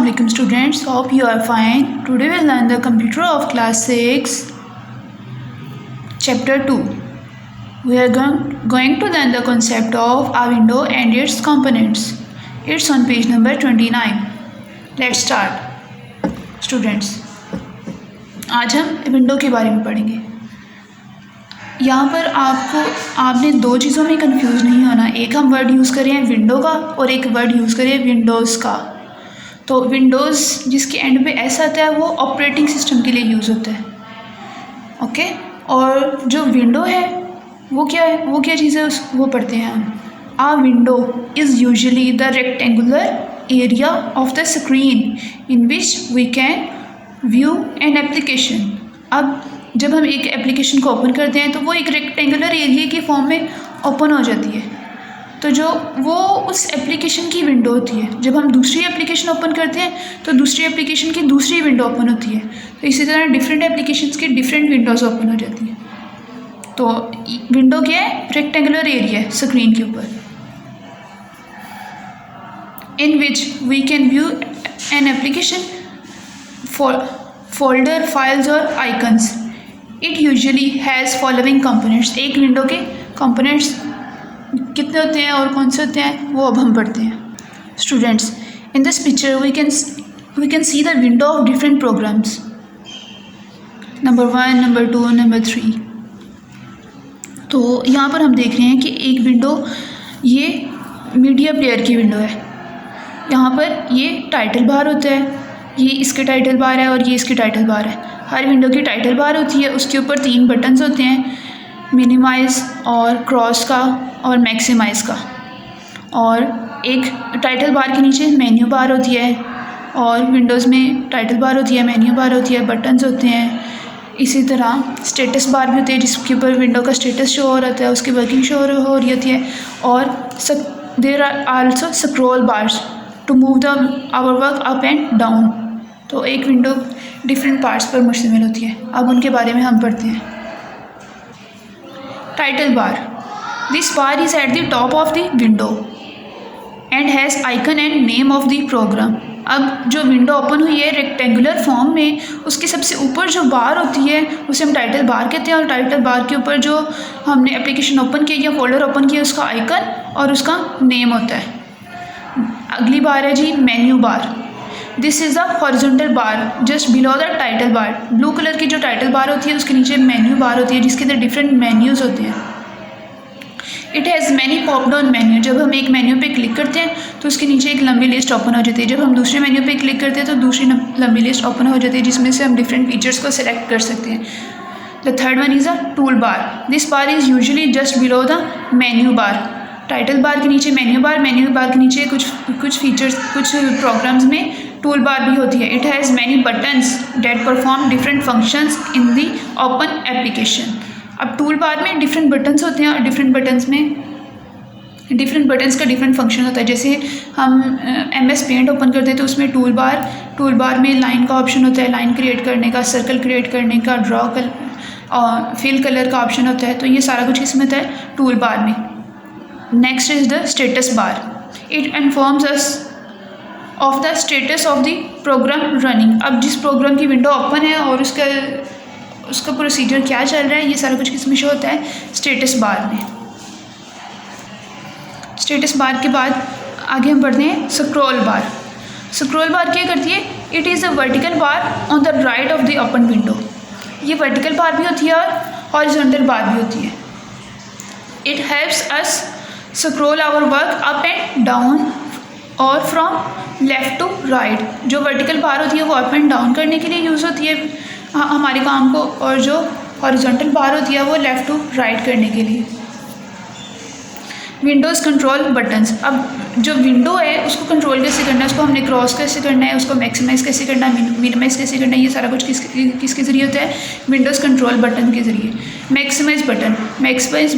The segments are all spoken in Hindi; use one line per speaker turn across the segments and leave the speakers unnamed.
Assalamualaikum students, hope you are fine. Today we will learn the computer of class 6 chapter 2. We are going to learn the concept of a window and its components. It's on page number 29. Let's start. Students, आज हम विंडो के बारे में पढ़ेंगे. यहाँ पर आपने दो चीज़ों में कंफ्यूज नहीं होना. एक हम वर्ड यूज़ करें विंडो का और एक वर्ड यूज़ करें विंडोज़ का. तो विंडोज़ जिसके एंड पे ऐसा आता है वो ऑपरेटिंग सिस्टम के लिए यूज़ होता है. ओके, और जो विंडो है वो क्या है, वो क्या चीज़ है, वो पढ़ते हैं हम. A window is usually the rectangular area of the screen in which we can view an application. अब जब हम एक एप्लीकेशन को ओपन करते हैं तो वो एक रेक्टेंगुलर एरिया की फॉर्म में ओपन हो जाती है. तो जो वो उस एप्लीकेशन की विंडो होती है. जब हम दूसरी एप्लीकेशन ओपन करते हैं तो दूसरी एप्लीकेशन की दूसरी विंडो ओपन होती है. तो इसी तरह डिफरेंट एप्लीकेशंस की डिफरेंट विंडोज़ ओपन हो जाती हैं. तो विंडो क्या है, रेक्टेंगुलर एरिया है स्क्रीन के ऊपर, in which we can view an application folder, files और icons. It usually has following components. एक विंडो के कंपोनेंट्स कितने होते हैं और कौन से होते हैं वो अब हम पढ़ते हैं. Students, in this picture we can see the window of different programs. Number 1, number 2, number 3. तो यहाँ पर हम देख रहे हैं कि एक विंडो ये मीडिया प्लेयर की विंडो है. यहाँ पर ये टाइटल बार होता है, ये इसके टाइटल बार है और ये इसकी टाइटल बार है. हर विंडो की टाइटल बार होती है, उसके ऊपर 3 बटन्स होते हैं, मिनिमाइज़ और क्रॉस का और मैक्सिमाइज़ का. और एक टाइटल बार के नीचे मेन्यू बार होती है, और विंडोज़ में टाइटल बार होती है, मेन्यू बार होती है, बटन्स होते हैं. इसी तरह स्टेटस बार भी होती है जिसके ऊपर विंडो का स्टेटस शो हो रहा है, उसकी वर्किंग शो हो रही होती है. और there are also scroll bars to move the our work up and down. तो एक विंडो डिफरेंट पार्ट्स पर मुश्तमिल होती है. अब उनके बारे में हम पढ़ते हैं. Title bar. This bar is at the top of the window and has icon and name of the program. अब जो विंडो ओपन हुई है रेक्टेंगुलर फॉर्म में, उसके सबसे ऊपर जो बार होती है उसे हम टाइटल बार कहते हैं. और टाइटल बार के ऊपर जो हमने एप्लीकेशन ओपन किया या फोल्डर ओपन किया उसका आइकन और उसका नेम होता है. अगली बार है जी menu bar. This is the horizontal bar just below the title bar. Blue colour की जो टाइटल बार होती है उसके नीचे मेन्यू बार होती है जिसके अंदर डिफरेंट मेन्यूज़ होते हैं. It has many pop down menu. जब हम एक मेन्यू पे क्लिक करते हैं तो उसके नीचे एक लंबी लिस्ट ओपन हो जाती है. जब हम दूसरे मेन्यू पे क्लिक करते हैं तो दूसरी लंबी लिस्ट ओपन हो जाती है जिसमें से हम डिफरेंट फीचर्स को सिलेक्ट कर सकते हैं. The third one is a tool bar. This bar is usually just below the menu bar. Title bar के नीचे मेन्यू बार के नीचे कुछ फीचर्स, कुछ प्रोग्राम्स में टूल बार भी होती है. It has many buttons that perform different functions in the open application. अब टूल बार में डिफरेंट बटन्स होते हैं और डिफरेंट बटन्स का डिफरेंट फंक्शन होता है. जैसे हम MS पेंट ओपन करते हैं तो उसमें टूल बार में लाइन का ऑप्शन होता है, लाइन क्रिएट करने का, सर्कल क्रिएट करने का, ड्रॉ और फिल कलर का ऑप्शन होता है. तो ये सारा कुछ इसमें होता है टूल बार में. Next is the status bar. It informs us of the status of the program running. अब जिस प्रोग्राम की विंडो ओपन है और उसका प्रोसीजर क्या चल रहा है ये सारा कुछ किसमें शो होता है, स्टेटस बार में. स्टेटस बार के बाद आगे हम पढ़ते हैं स्क्रॉल बार. स्क्रॉल बार क्या करती है, it is a vertical bar on the right of the open window. ये वर्टिकल बार भी होती है और हॉरिजॉन्टल बार भी होती है. It helps us scroll our work up and down और फ्रॉम लेफ़्ट टू राइट. जो वर्टिकल बार होती है वो अप एंड डाउन करने के लिए यूज़ होती है हमारे काम को, और जो हॉरिजॉन्टल बार होती है वो लेफ़्ट टू राइट करने के लिए. Windows control buttons. अब जो विंडो है उसको कंट्रोल कैसे करना है, उसको हमने क्रॉस कैसे करना है, उसको मैक्सिमाइज़ कैसे करना है, मिनिमाइज़ कैसे करना है, ये सारा कुछ किसके ज़रिए होता है, विंडोज़ कंट्रोल बटन के ज़रिए. Maximise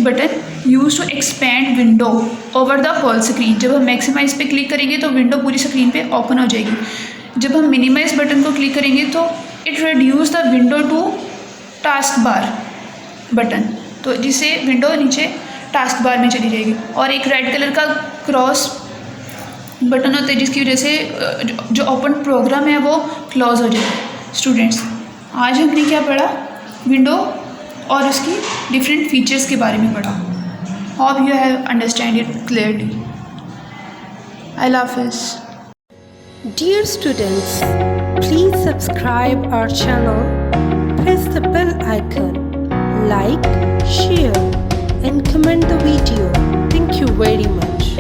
button use to expand window over the whole screen. जब हम मैक्सिमाइज़ पे क्लिक करेंगे तो विंडो पूरी स्क्रीन पे ओपन हो जाएगी. जब हम मिनिमाइज़ बटन को क्लिक करेंगे तो it reduce the window to task bar button. तो जिससे विंडो नीचे टास्क बार में चली जाएगी. और एक रेड कलर का क्रॉस बटन होते हैं जिसकी वजह से जो ओपन प्रोग्राम है वो क्लोज हो जाए। स्टूडेंट्स, आज हमने क्या पढ़ा? विंडो और उसकी डिफरेंट फीचर्स के बारे में पढ़ा। Hope you have understand it clearly. अल्लाह हाफिज़।
Dear students, please subscribe our channel, press the bell icon, like, share and comment the video. Thank you very much.